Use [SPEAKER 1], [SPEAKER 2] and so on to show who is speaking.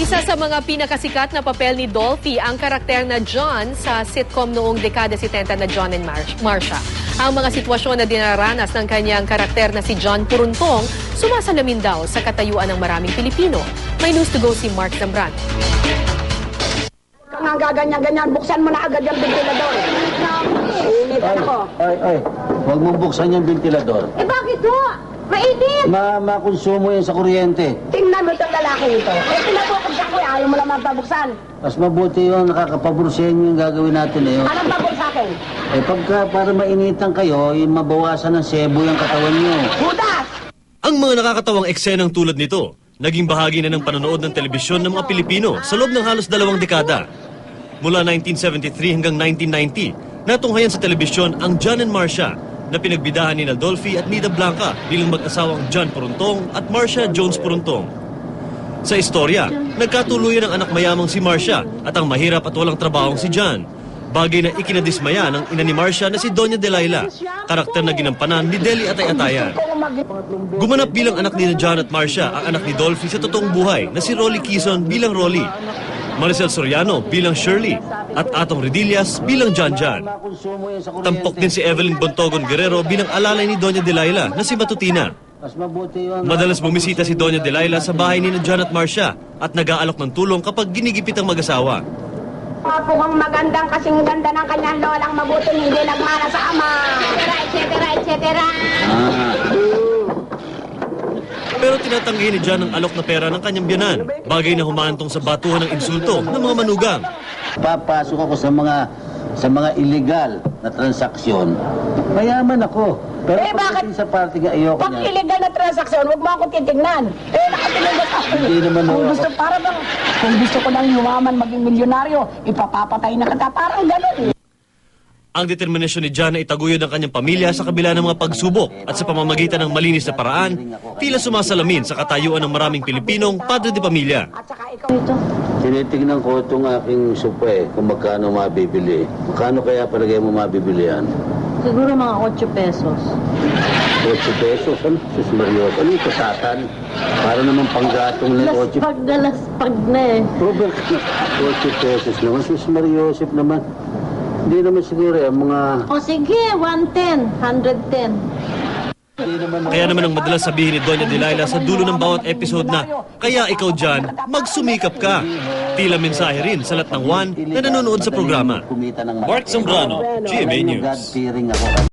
[SPEAKER 1] Isa sa mga pinakasikat na papel ni Dolphy ang karakter na John sa sitcom noong dekada 70 na John and Marcia. Ang mga sitwasyon na dinaranas ng kanyang karakter na si John Puruntong sumasalamin daw sa katayuan ng maraming Pilipino. May news to go si Mark Zambran.
[SPEAKER 2] Kung ang gaganyan-ganyan, buksan mo na agad yung ventilador. Init ako.
[SPEAKER 3] Ay, huwag mong buksan yung ventilador.
[SPEAKER 2] Eh bakit ho? Mainit!
[SPEAKER 3] Makonsumo yan sa kuryente.
[SPEAKER 2] Tingnan mo itong lalaki ito. Eh pinabuksan ko, ayaw mo lang mapabuksan.
[SPEAKER 3] Mas mabuti yun, nakakapabor sa inyo yung gagawin natin eh.
[SPEAKER 2] Anong pabor sa akin?
[SPEAKER 3] Eh pagka para mainitan kayo, mabawasan ng sebo yung katawan nyo.
[SPEAKER 2] Budas!
[SPEAKER 4] Ang mga nakakatawang eksenang tulad nito, naging bahagi na ng panonood ng telebisyon ng mga Pilipino sa loob ng halos 2 dekada. Mula 1973 hanggang 1990, natunghayan sa telebisyon ang John and Marcia na pinagbidahan ni Dolphy at Nida Blanca bilang mag-asawang John Puruntong at Marcia Jones Puruntong. Sa istorya, nagkatuluyan ang anak mayamang si Marcia at ang mahirap at walang trabahong si John. Bagay na ikinadismaya ng ina ni Marcia na si Doña Delilah, karakter na ginampanan ni Deli Atay-Atayan. Gumanap bilang anak ni John at Marcia ang anak ni Dolphy sa totoong buhay na si Rolly Quezon bilang Rolly, Maricel Soriano bilang Shirley, at Atong Redillas bilang John John. Tampok din si Evelyn Bontogon Guerrero bilang alalay ni Doña Delilah na si Matutina. Madalas bumisita si Doña Delilah sa bahay ni John at Marcia at nag-aalok ng tulong kapag ginigipit ang mag-asawa.
[SPEAKER 2] Kapong magandang kasing ganda ng kanyang lolang mabuting hindi nagmana sa ama. Etc.
[SPEAKER 4] Pero tinatanggi ni John ang alok na pera ng kanyang biyanan, bagay na humantong sa batuhan ng insulto ng mga manugang.
[SPEAKER 3] Papasok ako sa mga illegal na transaksyon. Mayaman ako. Pero
[SPEAKER 2] bakit?
[SPEAKER 3] sa party nga ayoko
[SPEAKER 2] Pag
[SPEAKER 3] niya.
[SPEAKER 2] illegal na transaksyon, huwag mo ako titignan. Nakatinigod ako.
[SPEAKER 3] Hindi naman
[SPEAKER 2] Kung
[SPEAKER 3] ako.
[SPEAKER 2] gusto, para bang, kung gusto ko lang yumaman maging milyonaryo, ipapapatay na kita. Parang gano'n.
[SPEAKER 4] Ang determinasyon ni John na itaguyod ang kanyang pamilya sa kabila ng mga pagsubok at sa pamamagitan ng malinis na paraan, tila sumasalamin sa katayuan ng maraming Pilipinong padre de pamilya.
[SPEAKER 2] At saka ikaw ito.
[SPEAKER 3] Tinitignan ko itong aking supe kung magkano mabibili. Magkano kaya palagay mo mabibili yan?
[SPEAKER 5] Siguro mga 8 pesos.
[SPEAKER 3] 8 pesos? Ano? Sus Mario, ano ito, satan? Para naman panggatong na 8 pesos.
[SPEAKER 5] Laspag na eh.
[SPEAKER 3] Robert, 8 pesos naman. Sus Mario, Joseph naman. Hindi naman siguro ang mga...
[SPEAKER 5] O sige, 110, 110.
[SPEAKER 4] Kaya naman ang madalas sabihin ni Doña Delilah sa dulo ng bawat episode na, kaya ikaw John, magsumikap ka. Tila mensahe rin sa lahat ng Juan na nanonood sa programa.
[SPEAKER 3] Kumita ng
[SPEAKER 4] Mark Zambrano, GMA News.
[SPEAKER 3] God-fearing ako.